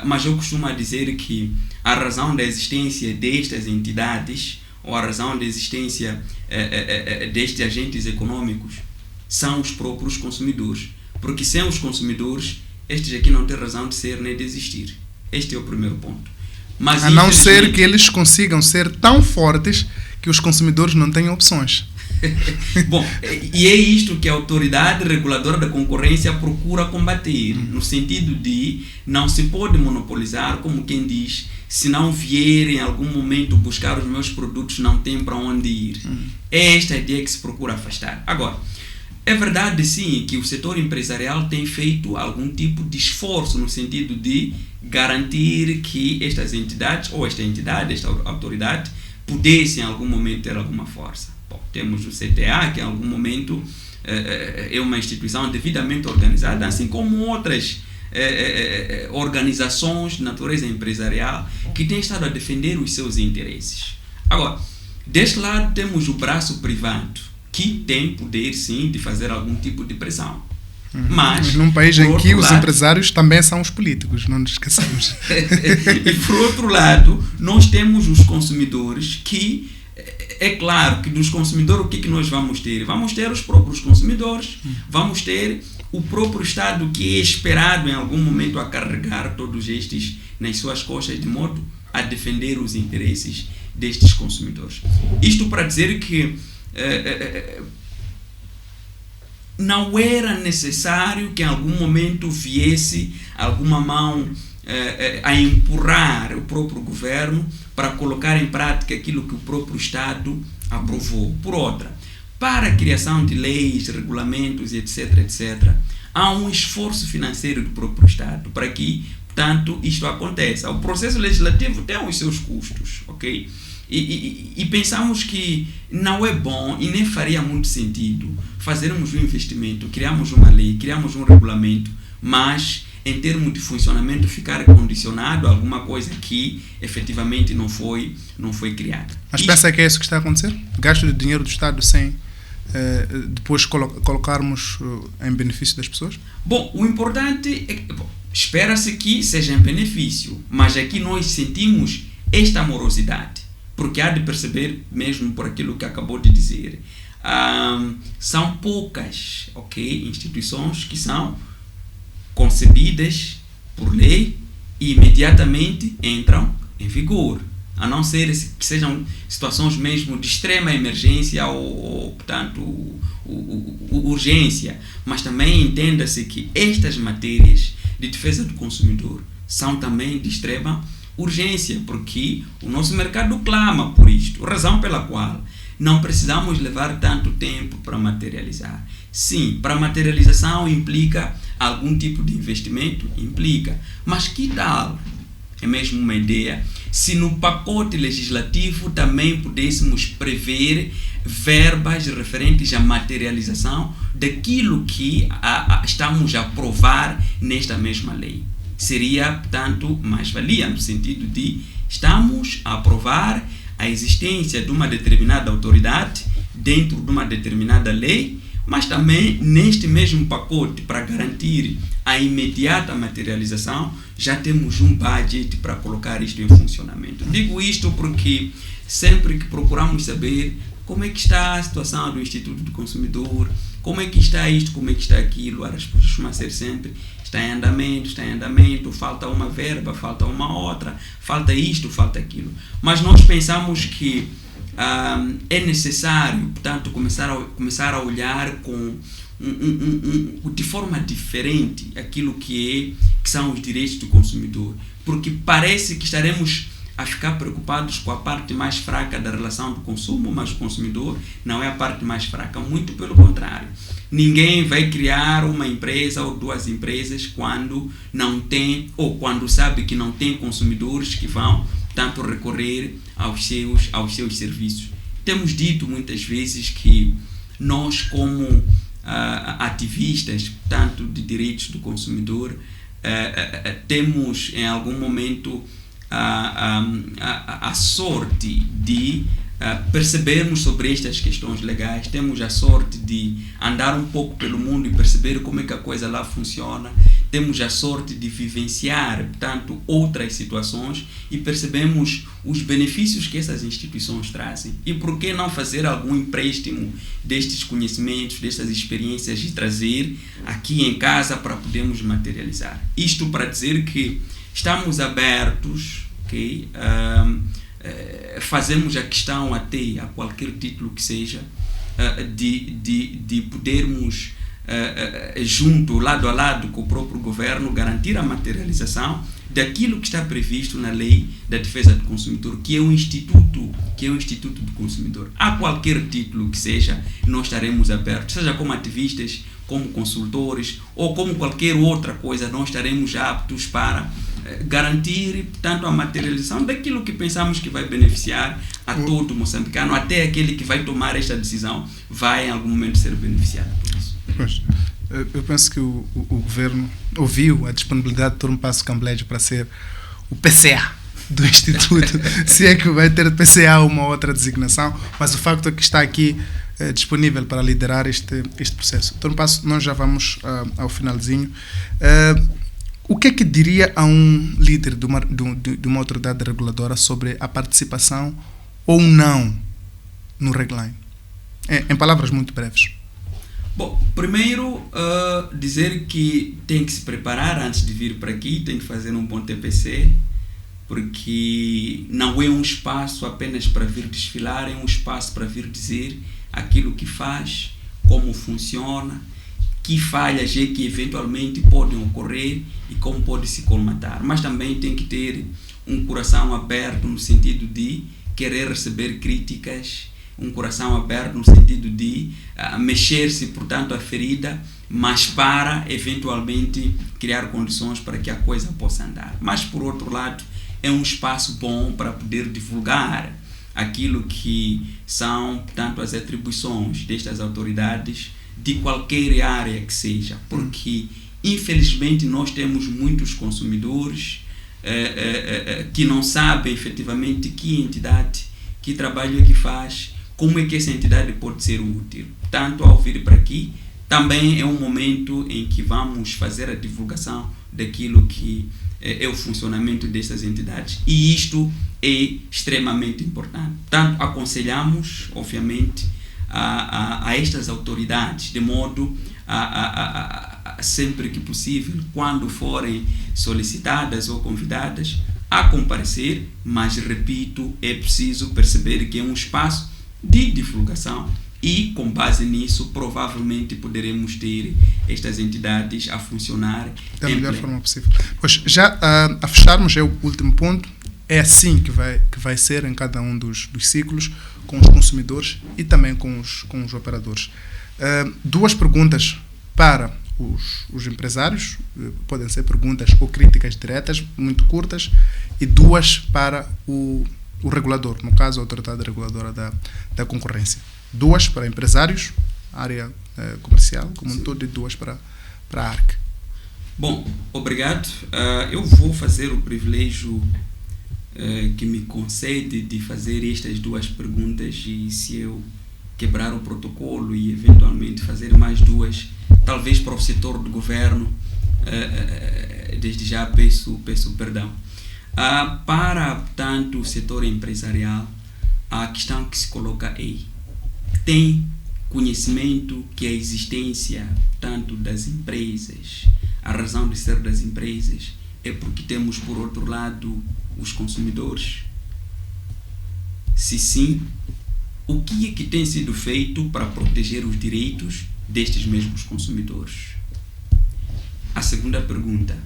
[SPEAKER 2] Mas eu costumo dizer que a razão da existência destas entidades ou a razão da existência destes agentes econômicos são os próprios consumidores. Porque sem os consumidores, estes aqui não têm razão de ser nem de existir. Este é o primeiro ponto. Mas,
[SPEAKER 1] a não ser que eles consigam ser tão fortes que os consumidores não tenham opções.
[SPEAKER 2] Bom, e é isto que a Autoridade Reguladora da Concorrência procura combater, no sentido de não se pode monopolizar, como quem diz, se não vier em algum momento buscar os meus produtos, não tem para onde ir. É esta a ideia que se procura afastar. Agora, é verdade sim que o setor empresarial tem feito algum tipo de esforço no sentido de garantir que estas entidades, ou esta entidade, esta autoridade, pudessem em algum momento ter alguma força. Bom, temos o CTA, que em algum momento é uma instituição devidamente organizada, assim como outras organizações de natureza empresarial que têm estado a defender os seus interesses. Agora, deste lado temos o braço privado, que tem poder sim de fazer algum tipo de pressão. Mas
[SPEAKER 1] num país em que os empresários também são os políticos, não nos esqueçamos.
[SPEAKER 2] E por outro lado, nós temos os consumidores que, é claro que dos consumidores o que nós vamos ter? Vamos ter os próprios consumidores, vamos ter o próprio Estado que é esperado em algum momento a carregar todos estes nas suas costas de modo a defender os interesses destes consumidores. Isto para dizer que não era necessário que em algum momento viesse alguma mão a empurrar o próprio governo para colocar em prática aquilo que o próprio Estado aprovou. Por outra, para a criação de leis, regulamentos, etc., etc., há um esforço financeiro do próprio Estado para que, portanto, isto aconteça. O processo legislativo tem os seus custos, ok? E pensamos que não é bom e nem faria muito sentido fazermos um investimento, criarmos uma lei, criarmos um regulamento, mas em termos de funcionamento ficar condicionado a alguma coisa que efetivamente não foi criada.
[SPEAKER 1] Mas pensa que é isso que está a acontecer? Gasto de dinheiro do Estado sem depois colocarmos em benefício das pessoas?
[SPEAKER 2] Bom, o importante é que espera-se que seja em benefício, mas aqui nós sentimos esta morosidade, porque há de perceber, mesmo por aquilo que acabou de dizer, são poucas, instituições que são concebidas por lei e imediatamente entram em vigor. a não ser que sejam situações mesmo de extrema emergência ou portanto, urgência. Mas também entenda-se que estas matérias de defesa do consumidor são também de extrema urgência, porque o nosso mercado clama por isto, razão pela qual não precisamos levar tanto tempo para materializar. Sim, para a materialização implica algum tipo de investimento, implica, mas que tal, é mesmo uma ideia, se no pacote legislativo também pudéssemos prever verbas referentes à materialização daquilo que estamos a aprovar nesta mesma lei. Seria, portanto, mais-valia, no sentido de estamos a aprovar a existência de uma determinada autoridade dentro de uma determinada lei, mas também neste mesmo pacote, para garantir a imediata materialização, já temos um budget para colocar isto em funcionamento. Digo isto porque sempre que procuramos saber como é que está a situação do Instituto do Consumidor, como é que está isto, como é que está aquilo, a resposta costuma ser sempre está em andamento, falta uma verba, falta uma outra, falta isto, falta aquilo. Mas nós pensamos que é necessário, portanto, começar a olhar de forma diferente aquilo que são os direitos do consumidor, porque parece que estaremos a ficar preocupados com a parte mais fraca da relação do consumo, mas o consumidor não é a parte mais fraca, muito pelo contrário. Ninguém vai criar uma empresa ou duas empresas quando não tem, ou quando sabe que não tem consumidores que vão, tanto recorrer aos seus serviços. Temos dito muitas vezes que nós, como ativistas, tanto de direitos do consumidor, temos em algum momento a sorte de percebermos sobre estas questões legais, temos a sorte de andar um pouco pelo mundo e perceber como é que a coisa lá funciona, temos a sorte de vivenciar, portanto, outras situações e percebemos os benefícios que essas instituições trazem. E por que não fazer algum empréstimo destes conhecimentos, destas experiências e trazer aqui em casa para podermos materializar? Isto para dizer que estamos abertos, ok? Fazemos a questão até a qualquer título que seja de podermos junto, lado a lado com o próprio governo, garantir a materialização daquilo que está previsto na Lei da Defesa do Consumidor, que é o Instituto do Consumidor. A qualquer título que seja, nós estaremos abertos, seja como ativistas, como consultores ou como qualquer outra coisa, nós estaremos aptos para garantir, portanto, a materialização daquilo que pensamos que vai beneficiar a todo moçambicano, até aquele que vai tomar esta decisão vai em algum momento ser beneficiado por isso.
[SPEAKER 1] Pois, eu penso que o governo ouviu a disponibilidade de Turmpasso Camblejo para ser o PCA do Instituto, se é que vai ter PCA uma outra designação, mas o facto é que está aqui disponível para liderar este processo. Turmpasso, nós já vamos ao finalzinho. O que é que diria a um líder de uma autoridade reguladora sobre a participação ou não no Regline? Em palavras muito breves.
[SPEAKER 2] Bom, primeiro dizer que tem que se preparar antes de vir para aqui, tem que fazer um bom TPC, porque não é um espaço apenas para vir desfilar, é um espaço para vir dizer aquilo que faz, como funciona, que falhas é que eventualmente podem ocorrer e como pode se colmatar. Mas também tem que ter um coração aberto no sentido de querer receber críticas, um coração aberto no sentido de mexer-se, portanto, a ferida, mas para eventualmente criar condições para que a coisa possa andar. Mas, por outro lado, é um espaço bom para poder divulgar aquilo que são, portanto, as atribuições destas autoridades de qualquer área que seja, porque infelizmente nós temos muitos consumidores que não sabem efetivamente que entidade, que trabalho é que faz, como é que essa entidade pode ser útil. Portanto, ao vir para aqui, também é um momento em que vamos fazer a divulgação daquilo que é o funcionamento destas entidades, e isto é extremamente importante. Portanto, aconselhamos, obviamente, a estas autoridades, de modo a sempre que possível, quando forem solicitadas ou convidadas, a comparecer, mas repito, é preciso perceber que é um espaço de divulgação e com base nisso provavelmente poderemos ter estas entidades a funcionar
[SPEAKER 1] da melhor forma possível. Pois, já a fecharmos, é o último ponto, é assim que vai ser em cada um dos ciclos, com os consumidores e também com os operadores. Duas perguntas para os empresários, podem ser perguntas ou críticas diretas, muito curtas, e duas para o regulador, no caso a autoridade reguladora da concorrência. Duas para empresários, área comercial como um todo, e duas para a ARC.
[SPEAKER 2] Bom, obrigado. Eu vou fazer o privilégio que me concede de fazer estas duas perguntas, e se eu quebrar o protocolo e eventualmente fazer mais duas, talvez para o setor do governo, desde já peço perdão. Para, portanto, o setor empresarial, a questão que se coloca é: tem conhecimento que a existência, tanto das empresas, a razão de ser das empresas é porque temos, por outro lado, os consumidores? Se sim, o que é que tem sido feito para proteger os direitos destes mesmos consumidores? A segunda pergunta: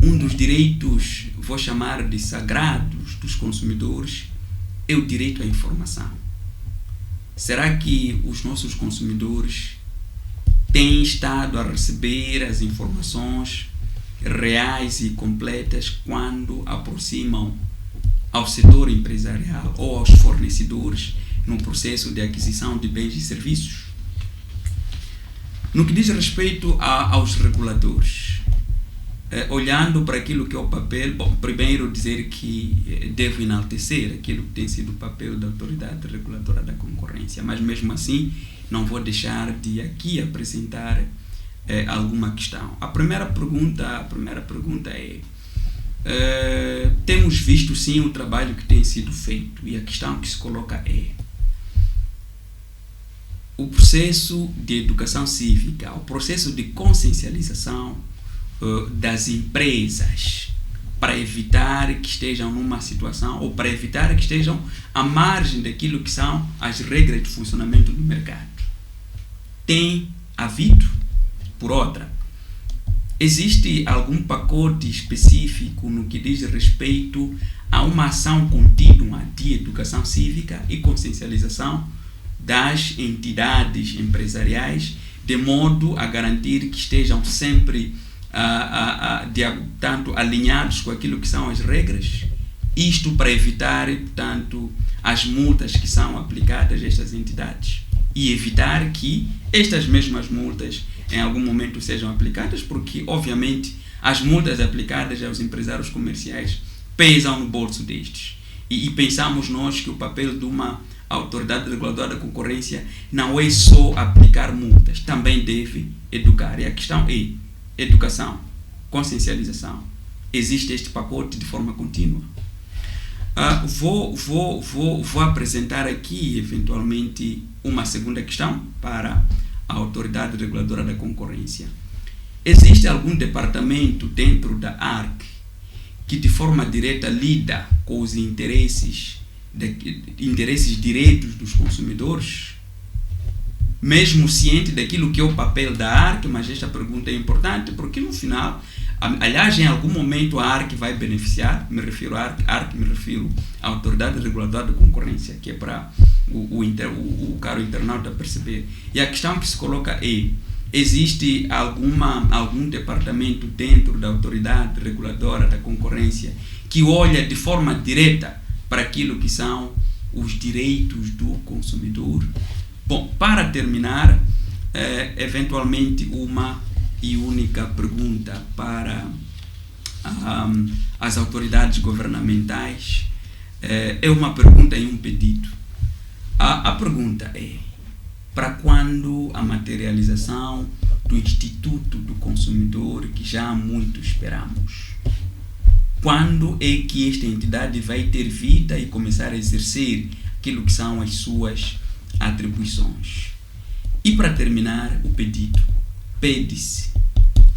[SPEAKER 2] um dos direitos, vou chamar de sagrados, dos consumidores é o direito à informação. Será que os nossos consumidores têm estado a receber as informações reais e completas quando aproximam ao setor empresarial ou aos fornecedores no processo de aquisição de bens e serviços? No que diz respeito aos reguladores, olhando para aquilo que é o papel, bom, primeiro dizer que devo enaltecer aquilo que tem sido o papel da autoridade reguladora da concorrência, mas mesmo assim não vou deixar de aqui apresentar alguma questão. A primeira pergunta é: temos visto sim o trabalho que tem sido feito, e a questão que se coloca é: o processo de educação cívica, o processo de consciencialização das empresas, para evitar que estejam numa situação, ou para evitar que estejam à margem daquilo que são as regras de funcionamento do mercado, tem havido? Por outra, existe algum pacote específico no que diz respeito a uma ação contínua de educação cívica e consciencialização das entidades empresariais, de modo a garantir que estejam sempre tanto alinhados com aquilo que são as regras, isto para evitar, portanto, as multas que são aplicadas a estas entidades, e evitar que estas mesmas multas em algum momento sejam aplicadas, porque obviamente as multas aplicadas aos empresários comerciais pesam no bolso destes, e pensamos nós que o papel de uma autoridade reguladora da concorrência não é só aplicar multas, também deve educar, e a questão é educação, consciencialização. Existe este pacote de forma contínua? Vou apresentar aqui eventualmente uma segunda questão para a autoridade reguladora da concorrência. Existe algum departamento dentro da ARC que de forma direta lida com os interesses diretos dos consumidores? Mesmo ciente daquilo que é o papel da ARC, mas esta pergunta é importante porque no final, aliás, em algum momento a ARC vai beneficiar, me refiro à ARC, me refiro à autoridade reguladora da concorrência, que é para o caro internauta perceber. E a questão que se coloca é: existe algum departamento dentro da autoridade reguladora da concorrência que olha de forma direta para aquilo que são os direitos do consumidor? Bom, para terminar, eventualmente uma e única pergunta para as autoridades governamentais, é uma pergunta e um pedido. A pergunta é: para quando a materialização do Instituto do Consumidor, que já há muito esperamos? Quando é que esta entidade vai ter vida e começar a exercer aquilo que são as suas atribuições? E para terminar, o pedido: pede-se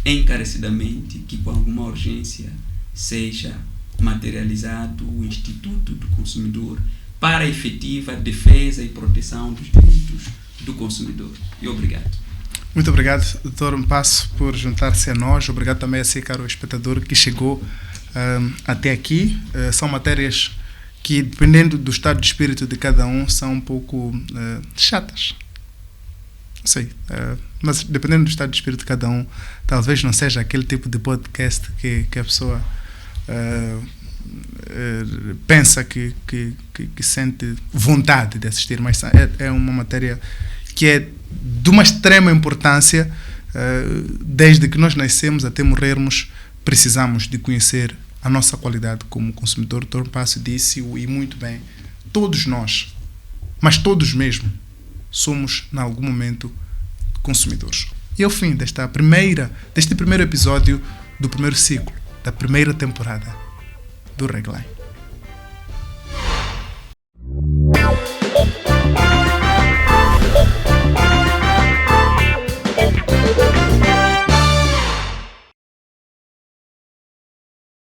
[SPEAKER 2] encarecidamente que com alguma urgência seja materializado o Instituto do Consumidor para a efetiva defesa e proteção dos direitos do consumidor. E obrigado.
[SPEAKER 1] Muito obrigado, Dr. Mpasso, por juntar-se a nós. Obrigado também a si, caro espectador, que chegou até aqui. São matérias que, dependendo do estado de espírito de cada um, são um pouco chatas. Não sei, mas dependendo do estado de espírito de cada um, talvez não seja aquele tipo de podcast que a pessoa pensa que sente vontade de assistir, mas é uma matéria que é de uma extrema importância. Desde que nós nascemos até morrermos, precisamos de conhecer a nossa qualidade como consumidor. O Dr. Mpasso disse, e muito bem, todos nós, mas todos mesmo, somos, em algum momento, consumidores. E ao fim deste primeiro episódio do primeiro ciclo, da primeira temporada do Regline.